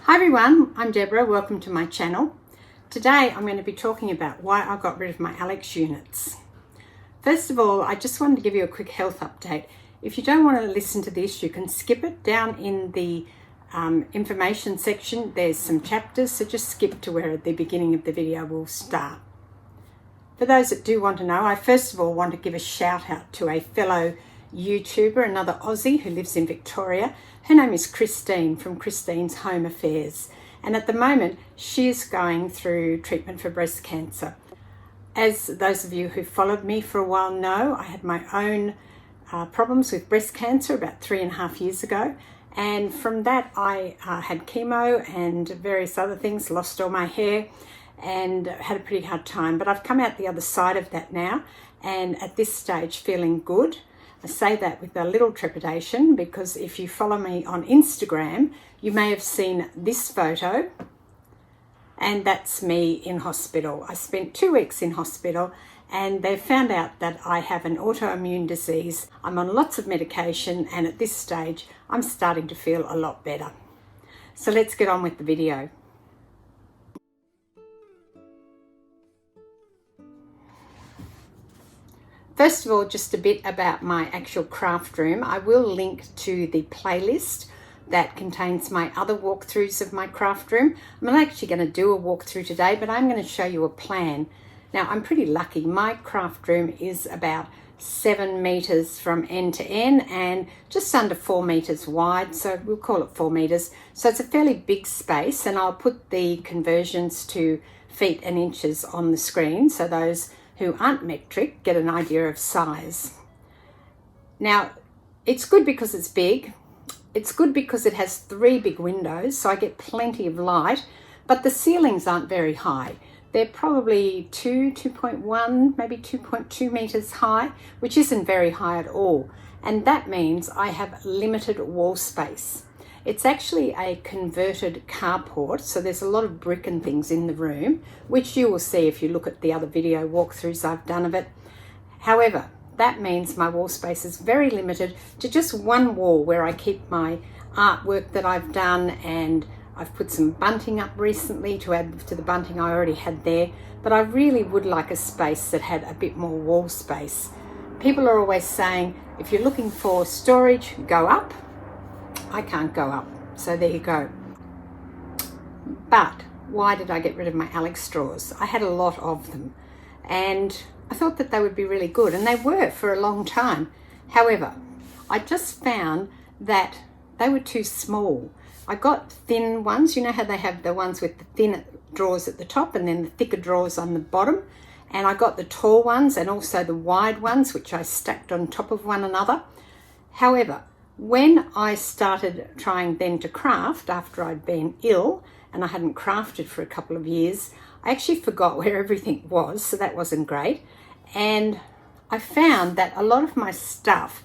Hi everyone, I'm Deborah. Welcome to my channel. Today I'm going to be talking about why I got rid of my Kallax units. First of all, I just wanted to give you a quick health update. If you don't want to listen to this, you can skip it. Down in the information section there's some chapters, so just skip to where the beginning of the video will start. For those that do want to know, I first of all want to give a shout out to a fellow YouTuber, another Aussie who lives in Victoria. Her name is Christine from Christine's Home Affairs, and at the moment she is going through treatment for breast cancer. As those of you who followed me for a while know, I had my own problems with breast cancer about 3.5 years ago, and from that I had chemo and various other things, lost all my hair and had a pretty hard time, but I've come out the other side of that now, and at this stage feeling good. I say that with a little trepidation because if you follow me on Instagram, you may have seen this photo, and that's me in hospital. I spent 2 weeks in hospital and they found out that I have an autoimmune disease. I'm on lots of medication, and at this stage I'm starting to feel a lot better. So let's get on with the video. First of all, just a bit about my actual craft room. I will link to the playlist that contains my other walkthroughs of my craft room. I'm not actually going to do a walkthrough today, but I'm going to show you a plan. Now, I'm pretty lucky. My craft room is about 7 meters from end to end and just under 4 meters wide, so we'll call it 4 meters. So it's a fairly big space, and I'll put the conversions to feet and inches on the screen so those who aren't metric get an idea of size. Now, it's good because it's big. It's good because it has 3 big windows, so I get plenty of light, but the ceilings aren't very high. They're probably 2.1, maybe 2.2 meters high, which isn't very high at all. And that means I have limited wall space. It's actually a converted carport, so there's a lot of brick and things in the room, which you will see if you look at the other video walkthroughs I've done of it. However, that means my wall space is very limited to just one wall where I keep my artwork that I've done, and I've put some bunting up recently to add to the bunting I already had there, but I really would like a space that had a bit more wall space. People are always saying, if you're looking for storage, go up. I can't go up, so there you go. But why did I get rid of my Kallax straws? I had a lot of them, and I thought that they would be really good, and they were for a long time. However, I just found that they were too small. I got thin ones. You know how they have the ones with the thin drawers at the top and then the thicker drawers on the bottom? And I got the tall ones and also the wide ones, which I stacked on top of one another. However, when I started trying then to craft after I'd been ill and I hadn't crafted for a couple of years, I actually forgot where everything was, so that wasn't great. And I found that a lot of my stuff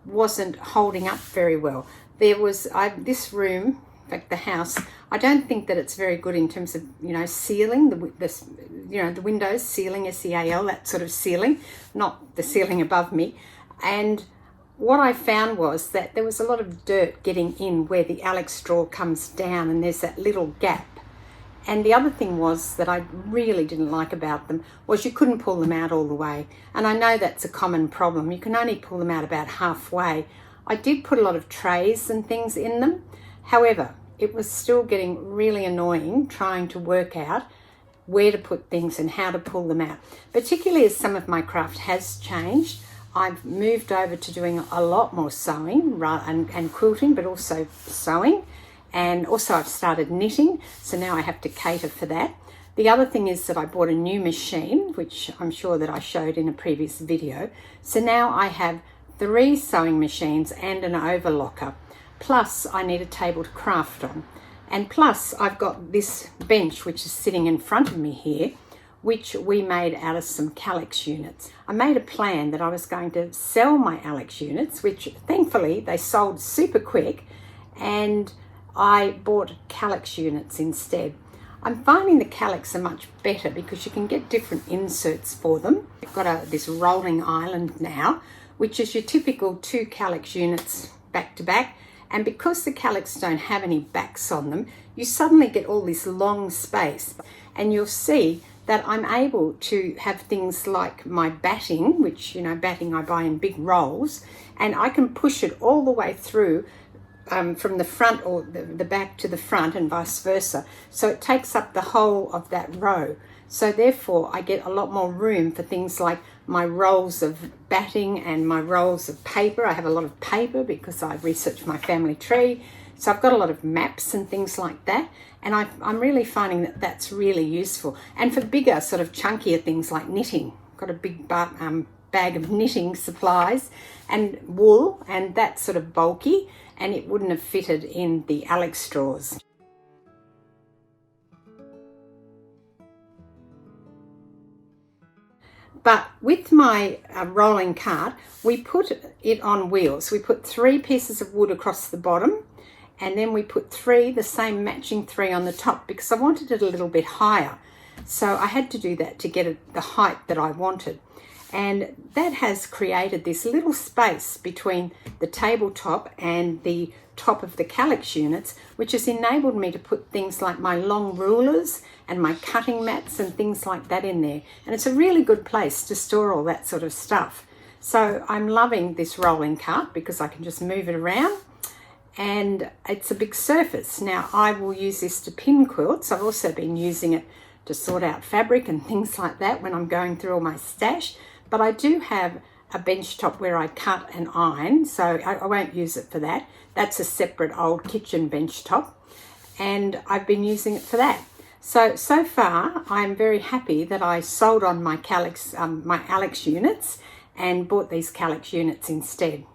wasn't holding up very well. There was this room, in fact the house, I don't think that it's very good in terms of, sealing, the windows, sealing, S-E-A-L, that sort of sealing, not the ceiling above me. And what I found was that there was a lot of dirt getting in where the Kallax straw comes down, and there's that little gap. And the other thing was that I really didn't like about them was you couldn't pull them out all the way. And I know that's a common problem. You can only pull them out about halfway. I did put a lot of trays and things in them. However, it was still getting really annoying trying to work out where to put things and how to pull them out, particularly as some of my craft has changed. I've moved over to doing a lot more sewing and quilting, but also sewing. And also I've started knitting, so now I have to cater for that. The other thing is that I bought a new machine, which I'm sure that I showed in a previous video. So now I have 3 sewing machines and an overlocker. Plus I need a table to craft on. And plus I've got this bench which is sitting in front of me here, which we made out of some Kallax units. I made a plan that I was going to sell my Kallax units, which thankfully they sold super quick, and I bought Kallax units instead. I'm finding the Kallax are much better because you can get different inserts for them. I've got this rolling island now, which is your typical 2 Kallax units back to back, And because the Kallax don't have any backs on them, you suddenly get all this long space. And you'll see that I'm able to have things like my batting, which, you know, batting I buy in big rolls, and I can push it all the way through from the front or the back to the front and vice versa. So it takes up the whole of that row. So therefore I get a lot more room for things like my rolls of batting and my rolls of paper. I have a lot of paper because I researched my family tree. So I've got a lot of maps and things like that. And I'm really finding that that's really useful. And for bigger, sort of chunkier things like knitting, I've got a big bag of knitting supplies and wool, and that's sort of bulky, and it wouldn't have fitted in the Alex straws. But with my rolling cart, we put it on wheels. We put 3 pieces of wood across the bottom, and then we put 3, the same matching 3 on the top, because I wanted it a little bit higher. So I had to do that to get it the height that I wanted. And that has created this little space between the tabletop and the top of the Kallax units, which has enabled me to put things like my long rulers and my cutting mats and things like that in there. And it's a really good place to store all that sort of stuff. So I'm loving this rolling cart because I can just move it around, and it's a big surface. Now I will use this to pin quilts. I've also been using it to sort out fabric and things like that when I'm going through all my stash. But I do have a bench top where I cut and iron, so I won't use it for that. That's a separate old kitchen bench top, and I've been using it for that. So far I'm very happy that I sold on my Kallax, my Alex units, and bought these Kallax units instead.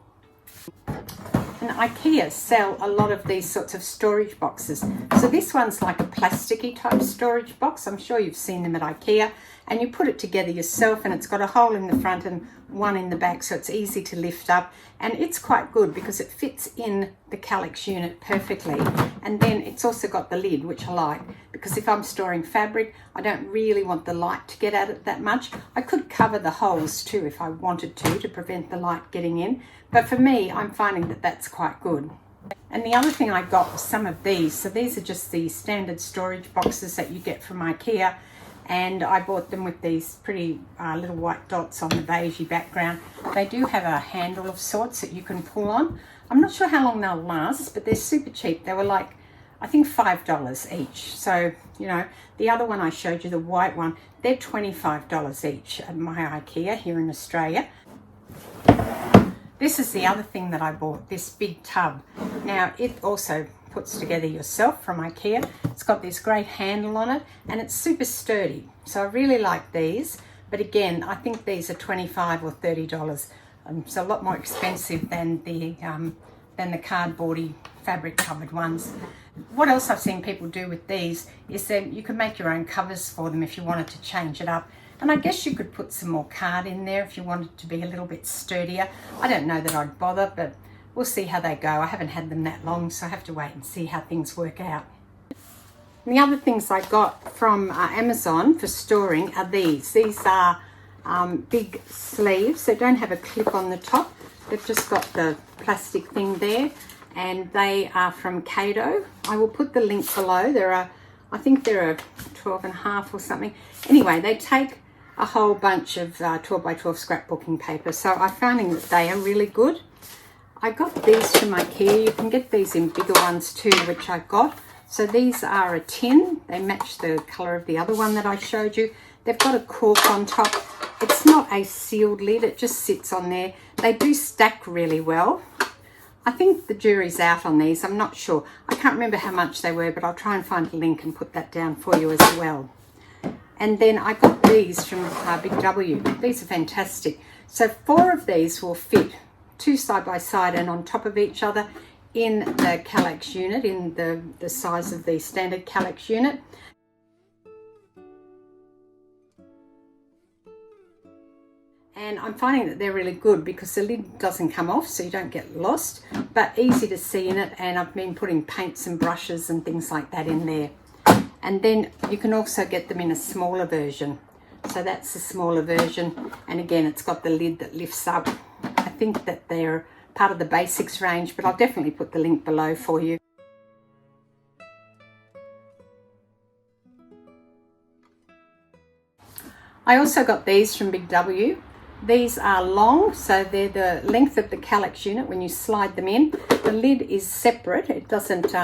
And IKEA sell a lot of these sorts of storage boxes. So this one's like a plasticky type storage box. I'm sure you've seen them at IKEA. And you put it together yourself, and it's got a hole in the front and one in the back, so it's easy to lift up. And it's quite good because it fits in the Kallax unit perfectly. And then it's also got the lid, which I like, because if I'm storing fabric, I don't really want the light to get at it that much. I could cover the holes too if I wanted to prevent the light getting in. But for me, I'm finding that that's quite good. And the other thing I got was some of these. So these are just the standard storage boxes that you get from IKEA. And I bought them with these pretty little white dots on the beigey background. They do have a handle of sorts that you can pull on. I'm not sure how long they'll last, but they're super cheap. They were like, I think $5 each. So, you know, the other one I showed you, the white one, they're $25 each at my IKEA here in Australia. This is the other thing that I bought, this big tub. Now, it also puts together yourself from IKEA. It's got this great handle on it, and it's super sturdy. So I really like these, but again, I think these are $25 or $30. It's a lot more expensive than the cardboardy fabric covered ones. What else I've seen people do with these is that you can make your own covers for them if you wanted to change it up. And I guess you could put some more card in there if you wanted to be a little bit sturdier. I don't know that I'd bother, but we'll see how they go. I haven't had them that long, so I have to wait and see how things work out. And the other things I got from Amazon for storing are these. These are big sleeves. They don't have a clip on the top. They've just got the plastic thing there, and they are from Caydo. I will put the link below. I think they're a 12.5 or something. Anyway, they take a whole bunch of 12 by 12 scrapbooking paper, so I'm finding that they are really good. I got these from IKEA. You can get these in bigger ones too, which I got. So these are a tin. They match the colour of the other one that I showed you. They've got a cork on top. It's not a sealed lid, it just sits on there. They do stack really well. I think the jury's out on these, I'm not sure. I can't remember how much they were, but I'll try and find a link and put that down for you as well. And then I got these from BigW. These are fantastic. So 4 of these will fit 2 side by side and on top of each other in the Kallax unit, in the size of the standard Kallax unit. And I'm finding that they're really good because the lid doesn't come off, so you don't get lost, but easy to see in it. And I've been putting paints and brushes and things like that in there. And then you can also get them in a smaller version. So that's the smaller version. And again, it's got the lid that lifts up. I think that they're part of the basics range, but I'll definitely put the link below for you. I also got these from BigW. These are long, so they're the length of the Kallax unit when you slide them in. The lid is separate, it doesn't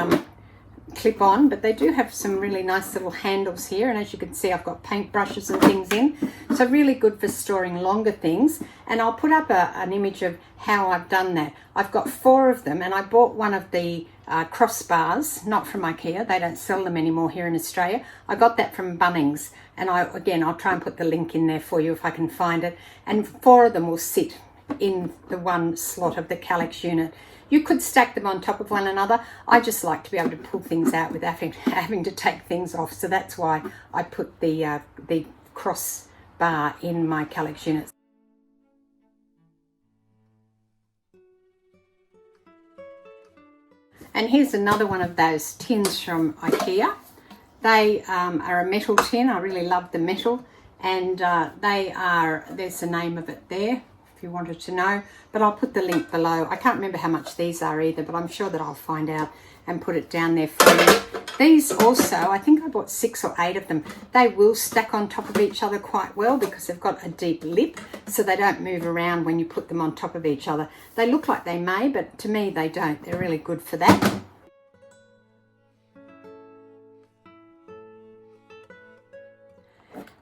clip on, but they do have some really nice little handles here, and as you can see I've got paint brushes and things in, so really good for storing longer things. And I'll put up an image of how I've done that. I've got 4 of them, and I bought one of the crossbars, not from IKEA, they don't sell them anymore here in Australia. I got that from Bunnings, and I'll try and put the link in there for you if I can find it, and 4 of them will sit in the one slot of the Kallax unit. You could stack them on top of one another. I just like to be able to pull things out without having to take things off, so that's why I put the crossbar in my Kallax units. And here's another one of those tins from IKEA. They are a metal tin. I really love the metal, and there's the name of it there if you wanted to know, but I'll put the link below. I can't remember how much these are either, but I'm sure that I'll find out and put it down there for you. These also, I think I bought 6 or 8 of them. They will stack on top of each other quite well because they've got a deep lip, so they don't move around when you put them on top of each other. They look like they may, but to me they don't. They're really good for that.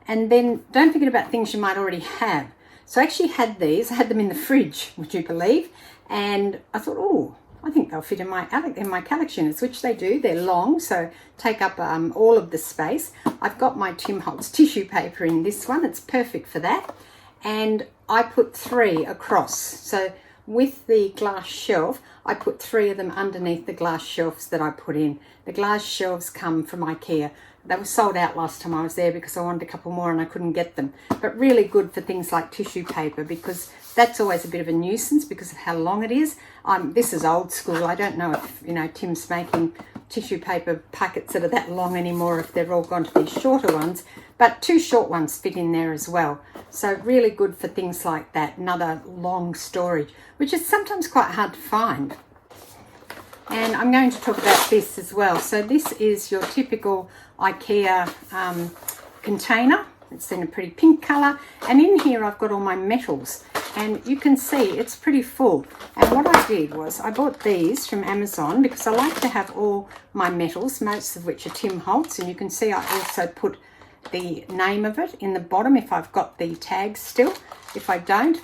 And then don't forget about things you might already have. So I actually had these, I had them in the fridge, would you believe? And I thought, oh, I think they'll fit in my Kallax units, which they do. They're long, so take up all of the space. I've got my Tim Holtz tissue paper in this one. It's perfect for that. And I put 3 across. So with the glass shelf, I put 3 of them underneath the glass shelves that I put in. The glass shelves come from IKEA. They were sold out last time I was there because I wanted a couple more and I couldn't get them. But really good for things like tissue paper, because that's always a bit of a nuisance because of how long it is. This is old school. I don't know if Tim's making tissue paper packets that are that long anymore, if they've all gone to these shorter ones. But 2 short ones fit in there as well. So really good for things like that, another long storage, which is sometimes quite hard to find. And I'm going to talk about this as well. So this is your typical IKEA container. It's in a pretty pink colour, and in here I've got all my metals, and you can see it's pretty full. And what I did was I bought these from Amazon because I like to have all my metals, most of which are Tim Holtz, and you can see I also put the name of it in the bottom if I've got the tags still. If I don't,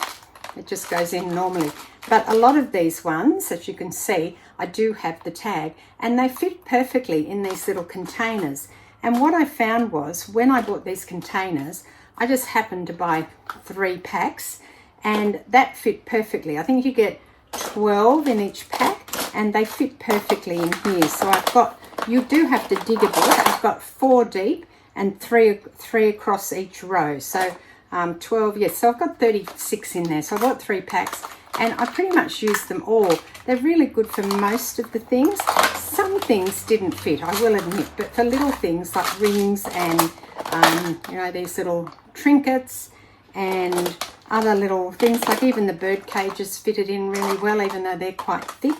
it just goes in normally. But a lot of these ones, as you can see, I do have the tag, and they fit perfectly in these little containers. And what I found was when I bought these containers, I just happened to buy 3 packs, and that fit perfectly. I think you get 12 in each pack, and they fit perfectly in here. So you do have to dig a bit. I've got 4 deep and 3 across each row. So 12, yes, so I've got 36 in there. So I bought 3 packs, and I pretty much use them all. They're really good for most of the things. Some things didn't fit, I will admit, but for little things like rings and these little trinkets and other little things, like even the bird cages fitted in really well, even though they're quite thick.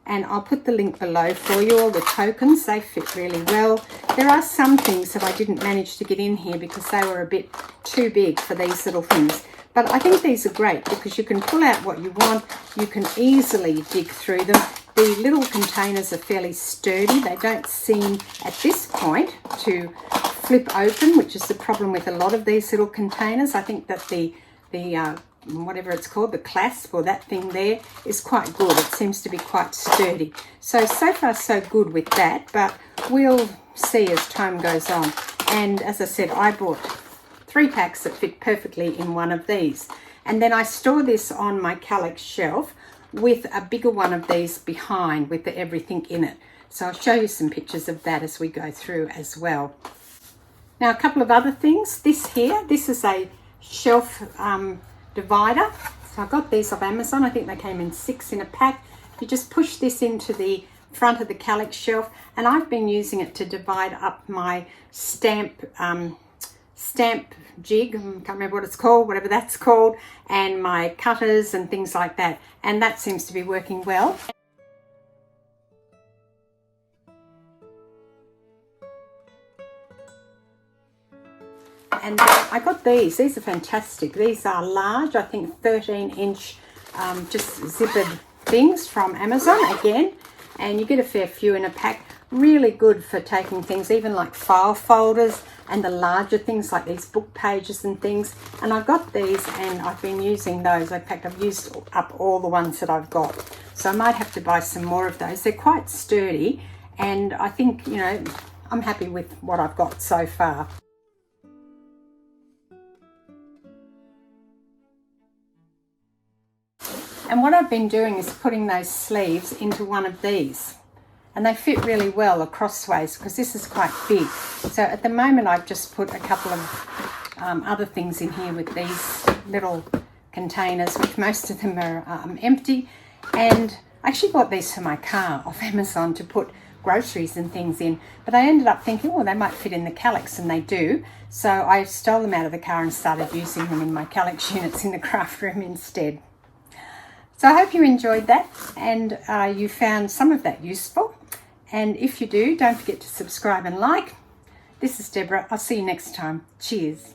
And I'll put the link below for you. All the tokens, they fit really well. There are some things that I didn't manage to get in here because they were a bit too big for these little things. But I think these are great because you can pull out what you want. You can easily dig through them. The little containers are fairly sturdy. They don't seem at this point to flip open, which is the problem with a lot of these little containers. I think that the whatever it's called, the clasp or that thing there, is quite good. It seems to be quite sturdy. So far so good with that, but we'll see as time goes on. And as I said, I bought 3 packs that fit perfectly in one of these. And then I store this on my Kallax shelf with a bigger one of these behind with everything in it. So I'll show you some pictures of that as we go through as well. Now a couple of other things. This is a shelf divider. So I got these off Amazon. I think they came in 6 in a pack. You just push this into the front of the Kallax shelf, and I've been using it to divide up my stamp stamp jig, can't remember what it's called, whatever that's called, and my cutters and things like that, and that seems to be working well. And I got these are fantastic. These are large, I think 13-inch just zippered things from Amazon again, and you get a fair few in a pack. Really good for taking things, even like file folders and the larger things like these book pages and things. And I got these and I've been using those. In fact, I've used up all the ones that I've got. So I might have to buy some more of those. They're quite sturdy, and I think, you know, I'm happy with what I've got so far. And what I've been doing is putting those sleeves into one of these. And they fit really well acrossways because this is quite big. So at the moment I've just put a couple of other things in here with these little containers, which most of them are empty. And I actually bought these for my car off Amazon to put groceries and things in. But I ended up thinking, oh, they might fit in the Kallax, and they do. So I stole them out of the car and started using them in my Kallax units in the craft room instead. So I hope you enjoyed that and you found some of that useful. And if you do, don't forget to subscribe and like. This is Deborah. I'll see you next time. Cheers.